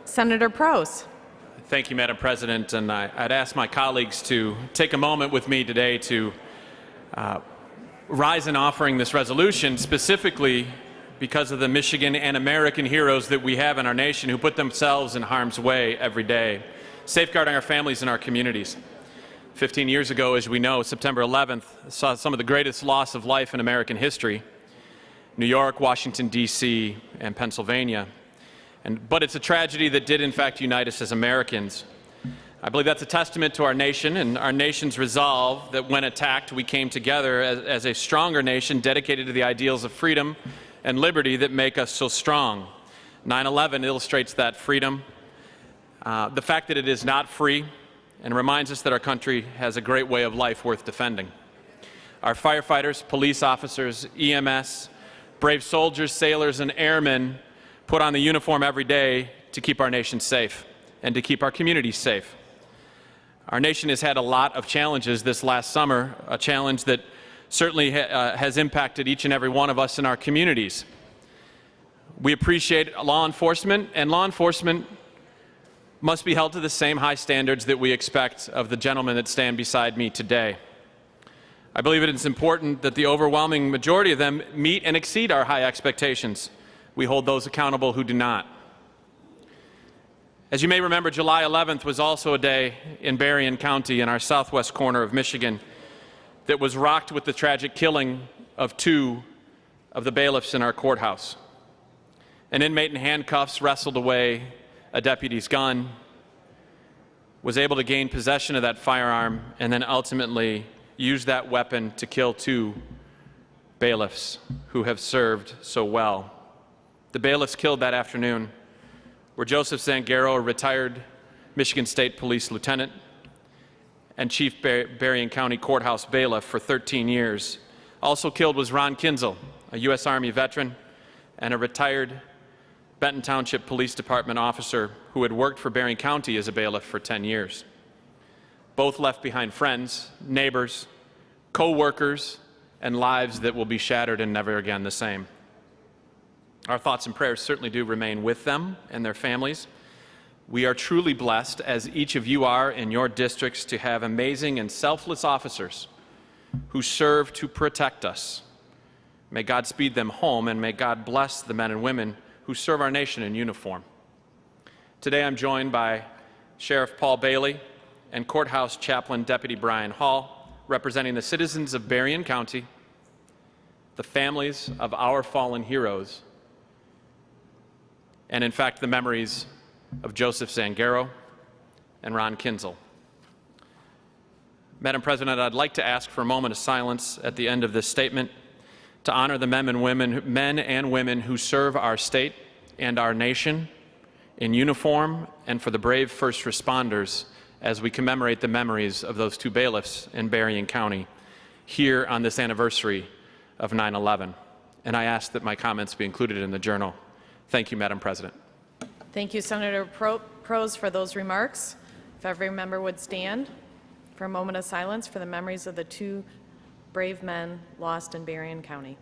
Senator Prose. Thank you, Madam President. And I'd ask my colleagues to take a moment with me today to rise in offering this resolution, specifically because of the Michigan and American heroes that we have in our nation who put themselves in harm's way every day, safeguarding our families and our communities. 15 years ago, as we know, September 11th saw some of the greatest loss of life in American history. New York, Washington, D.C., and Pennsylvania. But it's a tragedy that did, in fact, unite us as Americans. I believe that's a testament to our nation and our nation's resolve that when attacked, we came together as a stronger nation dedicated to the ideals of freedom and liberty that make us so strong. 9/11 illustrates that freedom, the fact that it is not free, and reminds us that our country has a great way of life worth defending. Our firefighters, police officers, EMS, brave soldiers, sailors, and airmen put on the uniform every day to keep our nation safe and to keep our communities safe. Our nation has had a lot of challenges this last summer, a challenge that certainly has impacted each and every one of us in our communities. We appreciate law enforcement, and law enforcement must be held to the same high standards that we expect of the gentlemen that stand beside me today. I believe it is important that the overwhelming majority of them meet and exceed our high expectations. We hold those accountable who do not. As you may remember, July 11th was also a day in Berrien County in our southwest corner of Michigan that was rocked with the tragic killing of 2 of the bailiffs in our courthouse. An inmate in handcuffs wrestled away a deputy's gun, was able to gain possession of that firearm, and then ultimately used that weapon to kill 2 bailiffs who have served so well. The bailiffs killed that afternoon were Joseph Zangaro, a retired Michigan State Police lieutenant and Chief Berrien County Courthouse bailiff for 13 years. Also killed was Ron Kinzel, a U.S. Army veteran and a retired Benton Township Police Department officer who had worked for Berrien County as a bailiff for 10 years. Both left behind friends, neighbors, co-workers, and lives that will be shattered and never again the same. Our thoughts and prayers certainly do remain with them and their families. We are truly blessed, as each of you are in your districts, to have amazing and selfless officers who serve to protect us. May God speed them home, and may God bless the men and women who serve our nation in uniform. Today I'm joined by Sheriff Paul Bailey and Courthouse Chaplain Deputy Brian Hall, representing the citizens of Berrien County, the families of our fallen heroes, and in fact the memories of Joseph Zangaro and Ron Kinzel. Madam President, I'd like to ask for a moment of silence at the end of this statement to honor the men and women who serve our state and our nation in uniform, and for the brave first responders as we commemorate the memories of those 2 bailiffs in Berrien County here on this anniversary of 9/11. And I ask that my comments be included in the journal. Thank you, Madam President. Thank you, Senator Prose, for those remarks. If every member would stand for a moment of silence for the memories of the 2 brave men lost in Berrien County.